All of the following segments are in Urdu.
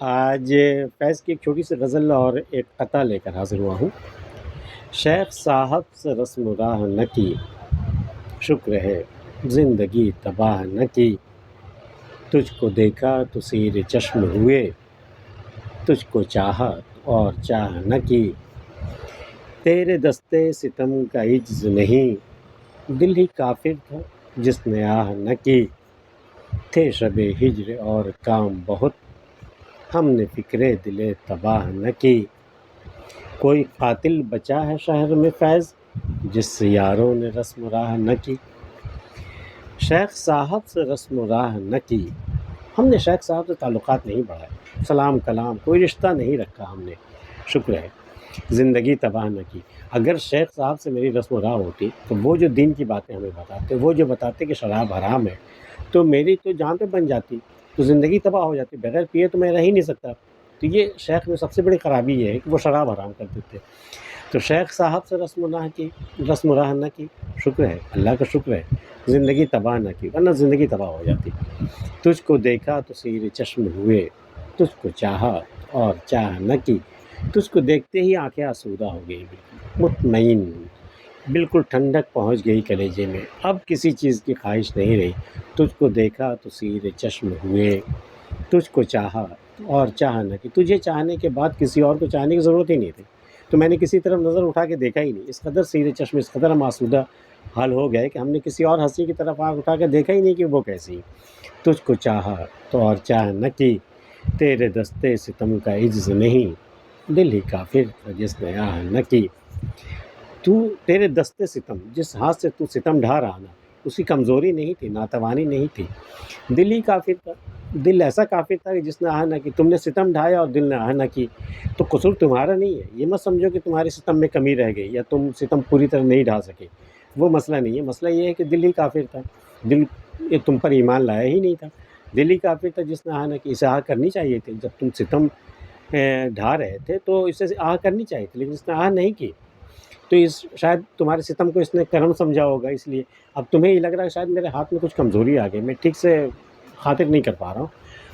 آج فیض کی ایک چھوٹی سی غزل اور ایک قطع لے کر حاضر ہوا ہوں۔ شیخ صاحب سے رسم و راہ نہ کی، شکر ہے زندگی تباہ نہ کی۔ تجھ کو دیکھا تو سیر چشم ہوئے، تجھ کو چاہا اور چاہ نہ کی۔ تیرے دستے ستم کا عجز نہیں، دل ہی کافر تھا جس نے آہ نہ کی۔ تھے شب ہجر اور کام بہت، ہم نے فکر دل تباہ نہ کی۔ کوئی قاتل بچا ہے شہر میں فیض، جس سے یاروں نے رسم و راہ نہ کی۔ شیخ صاحب سے رسم و راہ نہ کی، ہم نے شیخ صاحب سے تعلقات نہیں بڑھائے، سلام کلام کوئی رشتہ نہیں رکھا ہم نے، شکر ہے زندگی تباہ نہ کی۔ اگر شیخ صاحب سے میری رسم و راہ ہوتی تو وہ جو دین کی باتیں ہمیں بتاتے، وہ جو بتاتے کہ شراب حرام ہے، تو میری تو جان پہ بن جاتی، تو زندگی تباہ ہو جاتی، بغیر پیے تو میں رہ ہی نہیں سکتا۔ تو یہ شیخ میں سب سے بڑی خرابی یہ ہے کہ وہ شراب حرام کر دیتے۔ تو شیخ صاحب سے رسم و راہ نہ کی، شکر ہے اللہ کا شکر ہے زندگی تباہ نہ کی، ورنہ زندگی تباہ ہو جاتی۔ تجھ کو دیکھا تو سیر چشم ہوئے، تجھ کو چاہا اور چاہ نہ کی۔ تجھ کو دیکھتے ہی آنکھیں آسودہ ہو گئی، بالکل مطمئن، بالکل ٹھنڈک پہنچ گئی کلیجے میں، اب کسی چیز کی خواہش نہیں رہی۔ تجھ کو دیکھا تو سیر چشم ہوئے، تجھ کو چاہا اور چاہ نہ کی۔ تجھے چاہنے کے بعد کسی اور کو چاہنے کی ضرورت ہی نہیں تھی، تو میں نے کسی طرف نظر اٹھا کے دیکھا ہی نہیں۔ اس قدر سیر چشم، اس قدر ہم آسودہ حال ہو گئے کہ ہم نے کسی اور ہنسی کی طرف آنکھ اٹھا کے دیکھا ہی نہیں کہ وہ کیسی۔ تجھ کو چاہا تو اور چاہ نہ کی، تیرے دستے ستم کا عجز نہیں، دل ہی کافر تھا جس نے آہ نہ کی۔ تیرے دستے ستم، جس ہاتھ سے تو ستم ڈھا رہا نا، اس کی کمزوری نہیں تھی، ناتوانی نہیں تھی، دل ہی کافر تھا، دل ایسا کافر تھا کہ جس نے آہ نہ کی۔ تم نے ستم ڈھایا اور دل نے آہ نہ کی، تو قصور تمہارا نہیں ہے۔ یہ مت سمجھو کہ تمہارے ستم میں کمی رہ گئی یا تم ستم پوری طرح نہیں ڈھا سکے، وہ مسئلہ نہیں ہے۔ مسئلہ یہ ہے کہ دل ہی کافر تھا، دل تم پر ایمان لایا ہی نہیں تھا، دل ہی کافر تھا جس نے آہ نہ کی۔ اسے آہ کرنی چاہیے تھی، جب تم ستم ڈھا رہے تھے تو اسے آہ کرنی چاہیے تھی، لیکن اس نے آہ نہیں کی۔ تو شاید تمہارے ستم کو اس نے کرم سمجھا ہوگا، اس لیے اب تمہیں یہ لگ رہا ہے شاید میرے ہاتھ میں کچھ کمزوری آ گئی، میں ٹھیک سے خاطر نہیں کر پا رہا ہوں۔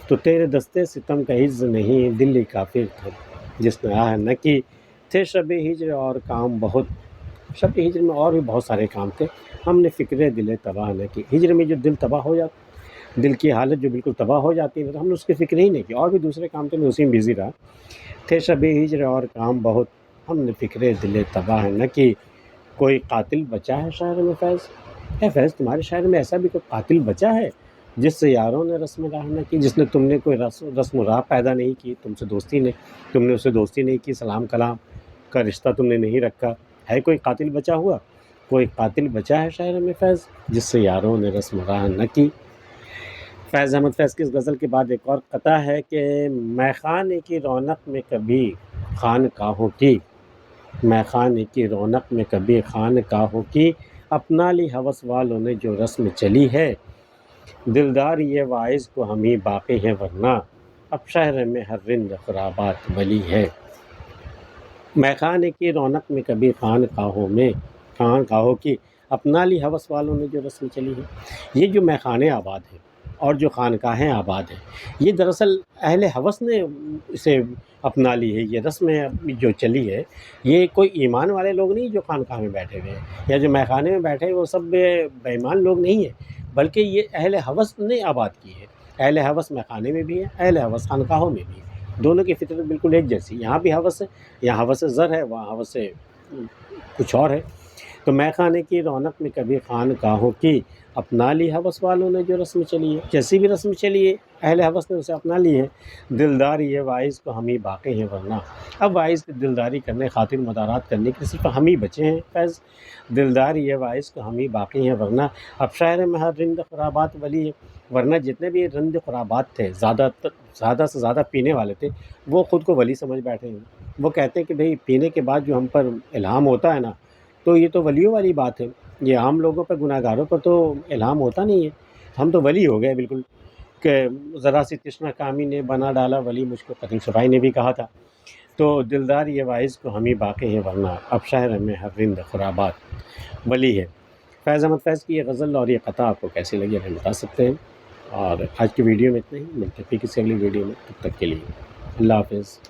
تو تیرے دستے ستم کا عز نہیں، دل ہی کافر تھا جس نے آہ نہ کی۔ تھے شب ہجر اور کام بہت، شب ہجر میں اور بھی بہت سارے کام تھے، ہم نے فکر دل تباہ نہ کی۔ ہجر میں جو دل تباہ ہو جاتا، دل کی حالت جو بالکل تباہ ہو جاتی ہے، تو ہم نے اس کی فکر ہی نہیں کی، اور بھی دوسرے کام تھے، میں اسی میں بزی رہا۔ تھے شب ہجر اور کام بہت، ہم نے فکر دل تباہ نہ کی۔ کوئی قاتل بچا ہے شہر میں فیض، اے فیض تمہارے شہر میں ایسا بھی کوئی قاتل بچا ہے جس سے یاروں نے رسم و راہ نہ کی، جس نے تم نے کوئی رسم و راہ پیدا نہیں کی، تم نے اسے دوستی نہیں کی، سلام کلام کا رشتہ تم نے نہیں رکھا، ہے کوئی قاتل بچا ہوا؟ کوئی قاتل بچا ہے شہر میں فیض جس سے یاروں نے رسم و راہ نہ کی۔ فیض احمد فیض کی اس غزل کے بعد ایک اور قطع ہے کہ میخانے کی رونق میں کبھی خانقاہوں کی، میخانے کی رونق میں کبھی خانقاہوں کی، اپنا لی ہوس والوں نے جو رسم چلی ہے، دلدار یہ واعظ کو ہم ہی باقی ہیں، ورنہ اب شہر میں ہر رند خرابات بلی ہے۔ میخانے کی رونق میں کبھی خانقاہوں کی، اپنا لی ہوس والوں نے جو رسم چلی ہے۔ یہ جو میخانے آباد ہیں اور جو خانقاہیں آباد ہیں، یہ دراصل اہل ہوس نے اسے اپنا لی ہے۔ یہ رسم جو چلی ہے، یہ کوئی ایمان والے لوگ نہیں جو خانقاہ میں بیٹھے ہوئے ہیں یا جو میخانے میں بیٹھے ہیں، وہ سب بے ایمان لوگ نہیں ہیں، بلکہ یہ اہل ہوس نے آباد کی ہے۔ اہل ہوس میخانے میں بھی ہے، اہل ہوس خانقاہوں میں بھی ہے، دونوں کی فطرت بالکل ایک جیسی۔ یہاں بھی ہوس ہے، یہاں ہوس زر ہے، وہاں ہوس کچھ اور ہے۔ تو میخانے کی رونق میں کبھی خانقاہوں کی، اپنا لی ہوس والوں نے جو رسم چلی ہے۔ جیسی بھی رسم چلی ہے اہل ہوس نے اسے اپنا لی ہے۔ دلدار یہ واعظ کو ہم ہی باقی ہیں، ورنہ اب واعظ کی دلداری کرنے، خاطر مدارات کرنے کے صرف ہم ہی بچے ہیں فیض۔ دلدار یہ واعظ کو ہم ہی باقی ہیں، ورنہ اب شہر میں ہر رند خرابات ولی ہے۔ ورنہ جتنے بھی رند خرابات تھے، زیادہ سے زیادہ پینے والے تھے، وہ خود کو ولی سمجھ بیٹھے ہیں۔ وہ کہتے ہیں کہ بھئی پینے کے بعد جو ہم پر الہام ہوتا ہے نا، تو یہ تو ولیوں والی بات ہے، یہ عام لوگوں پر، گناہ گاروں پر تو الہام ہوتا نہیں ہے، ہم تو ولی ہو گئے بالکل، کہ ذرا سی تشنہ کامی نے بنا ڈالا ولی مجھ کو، قتل صفائی نے بھی کہا تھا۔ تو دلدار یہ واعظ کو ہم ہی باقی ہیں، ورنہ اب شہر میں ہر رند خرابات ولی ہے۔ فیض احمد فیض کی یہ غزل اور یہ قطع آپ کو کیسی لگی ہمیں بتا سکتے ہیں، اور آج کی ویڈیو میں اتنا ہی، ملتے ہیں پھر کسی اگلی ویڈیو میں، تب تک کے لیے اللہ حافظ.